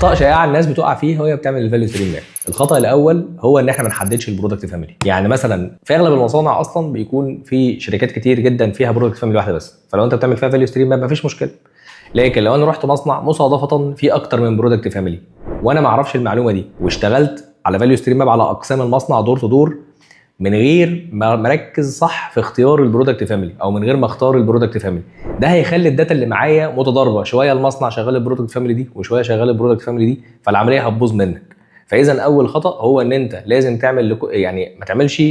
اخطاء شائعه الناس بتقع فيها وهي بتعمل الفاليو ستريم ماب. الخطا الاول هو ان احنا ما نحددش البرودكت فاميلي. يعني مثلا في اغلب المصانع اصلا بيكون في شركات كتير جدا فيها برودكت فاميلي واحده بس، فلو انت بتعمل فيها فاليو ستريم ماب مفيش مشكله. لكن لو انا رحت مصنع مصادفه في اكتر من برودكت فاميلي وانا ما اعرفش المعلومه دي واشتغلت على فاليو ستريم ماب على اقسام المصنع دور تو دور من غير ما مركز صح في اختيار البرودكت فاميلي او من غير ما اختار البرودكت فاميلي، ده هيخلي الداتا اللي معايا متضاربه، شويه المصنع شغال البرودكت فاميلي دي وشويه شغال البرودكت فاميلي دي، فالعمليه هتبوظ منك. فاذا اول خطا هو ان انت لازم تعمل يعني ما تعملش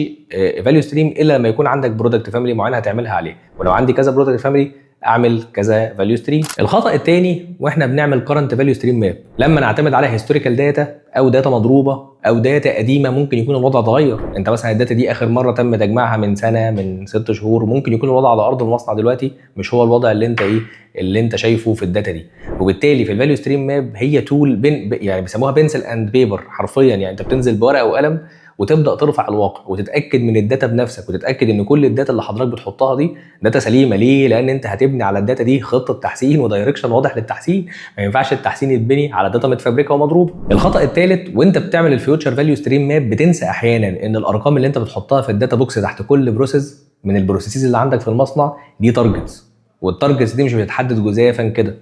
فاليو ستريم الا لما يكون عندك برودكت فاميلي معينه هتعملها عليه، ولو عندي كذا برودكت فاميلي اعمل كذا فاليو ستريم. الخطا الثاني واحنا بنعمل كرنت فاليو ستريم ماب، لما نعتمد على هيستوريكال داتا او داتا مضروبه او داتا قديمه ممكن يكون الوضع اتغير. انت مثلا الداتا دي اخر مره تم تجميعها من سنه، من 6 شهور، ممكن يكون الوضع على ارض المصنع دلوقتي مش هو الوضع اللي انت شايفه في الداتا دي. وبالتالي في الفاليو ستريم ماب هي تول يعني بيسموها بنسل اند بيبر حرفيا، يعني انت بتنزل بورقه وقلم وتبدا ترفع الواقع وتتاكد من الداتا بنفسك وتتاكد ان كل الداتا اللي حضرتك بتحطها دي داتا سليمه. ليه؟ لان انت هتبني على الداتا دي خطه تحسين ودايركشن واضح للتحسين، ما ينفعش التحسين يتبني على داتا متفبركه ومضروبه. الخطا الثالث وانت بتعمل الفيوتشر فاليو ستريم ماب بتنسى احيانا ان الارقام اللي انت بتحطها في الداتا بوكس تحت كل بروسيس من البروسيسز اللي عندك في المصنع دي تارجتس، والتارجتس دي مش بتتحدد جزافا كده.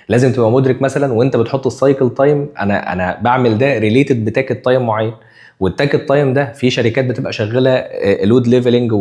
لازم تبقى مدرك مثلا وانت بتحط السايكل تايم انا بعمل ده ريليتد بتاكت تايم معين، والتاكت تايم ده في شركات بتبقى شغاله لود ليفلنج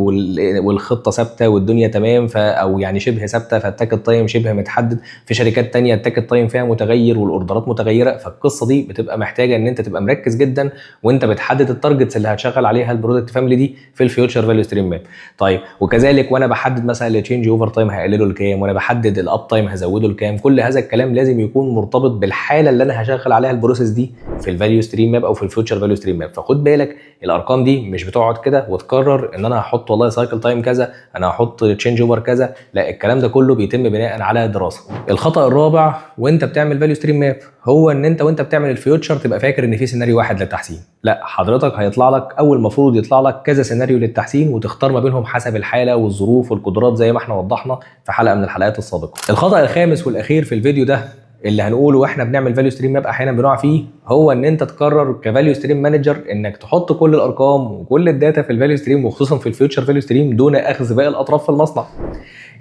والخطه ثابته والدنيا تمام او يعني شبه ثابته، فالتاكت تايم شبه متحدد. في شركات تانية التاكت تايم فيها متغير والاوردرات متغيره، فالقصه دي بتبقى محتاجه ان انت تبقى مركز جدا وانت بتحدد التارجتس اللي هتشغل عليها البرودكت فاميلي دي في الفيوتشر فاليو ستريم ماب. طيب وكذلك وانا بحدد مثلا التشينج اوفر تايم هقلله لكام، وانا بحدد الاب تايم هزوده لكام، كل هذا الكلام لازم يكون مرتبط بالحاله اللي انا هشغل عليها البروسيس دي في الفاليو ستريم ماب او في الفيوتشر فاليو ستريم ماب. فخد بالك الارقام دي مش بتقعد كده وتكرر ان انا هحط والله سايكل تايم كذا، انا هحط تشينج اوفر كذا، لا الكلام ده كله بيتم بناء على دراسه. الخطا الرابع وانت بتعمل فاليو ستريم ماب هو ان انت وانت بتعمل الفيوتشر تبقى فاكر ان في سيناريو واحد للتحسين. لا، حضرتك هيطلع لك او المفروض يطلع لك كذا سيناريو للتحسين وتختار ما بينهم حسب الحاله والظروف والقدرات زي ما احنا وضحنا في حلقه من الحلقات السابقه. الخطا الخامس والاخير في الفيديو ده اللي هنقوله واحنا بنعمل فاليو ستريم ماب احيانا بنقع فيه هو ان انت تقرر كفاليو ستريم مانجر انك تحط كل الارقام وكل الداتا في الفاليو ستريم وخصوصا في الفيوتشر فاليو ستريم دون اخذ باقي الاطراف في المصنع.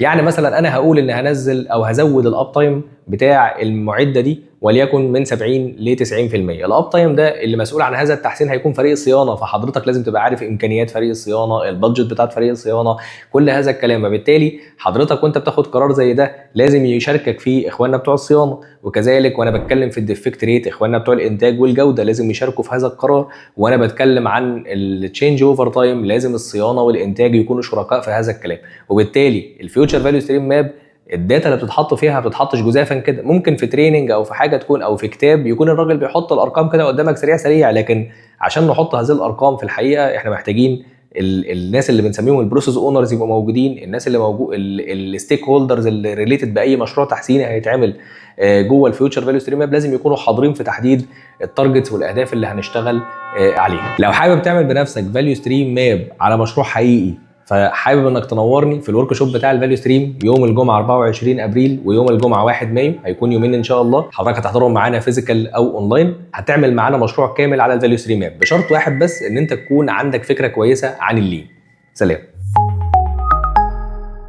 يعني مثلا انا هقول ان هنزل او هزود الاب تايم بتاع المعده دي وليكن من 70 ل 90%. الاب تايم ده اللي مسؤول عن هذا التحسين هيكون فريق الصيانه، فحضرتك لازم تبقى عارف امكانيات فريق الصيانه، البادجت بتاعت فريق الصيانه، كل هذا الكلام. فبالتالي حضرتك وانت بتاخد قرار زي ده لازم يشاركك فيه اخواننا بتوع الصيانه، وكذلك وانا بتكلم في الديفكت ريت اخواننا بتوع الانتاج والجوده لازم يشاركوا في هذا القرار، وانا بتكلم عن التشينج اوفر تايم لازم الصيانه والانتاج يكونوا شركاء في هذا الكلام. وبالتالي الفيوتشر فاليو ستريم ماب الداتا اللي بتتحط فيها ما بتتحطش جزافا كده، ممكن في تريننج او في حاجه تكون او في كتاب يكون الراجل بيحط الارقام كده قدامك سريع سريع، لكن عشان نحط هذه الارقام في الحقيقه احنا محتاجين الناس اللي بنسميهم البروسيس اونرز يبقوا موجودين، الناس اللي موجود الستيك هولدرز اللي ريليتد باي مشروع تحسيني هيتعمل جوه الفيوتشر فاليو ستريم ماب لازم يكونوا حاضرين في تحديد التارجتس والاهداف اللي هنشتغل عليها. لو حابب تعمل بنفسك فاليو ستريم ماب على مشروع حقيقي فحابب انك تنورني في الورك شوب بتاع الفاليو ستريم يوم الجمعه 24 ابريل ويوم الجمعه 1 مايو، هيكون يومين ان شاء الله. حضرتك هتحضرهم معانا فيزيكال او اونلاين، هتعمل معانا مشروع كامل على الفاليو ستريم ماب بشرط واحد بس ان انت تكون عندك فكره كويسه عن اللين. سلام.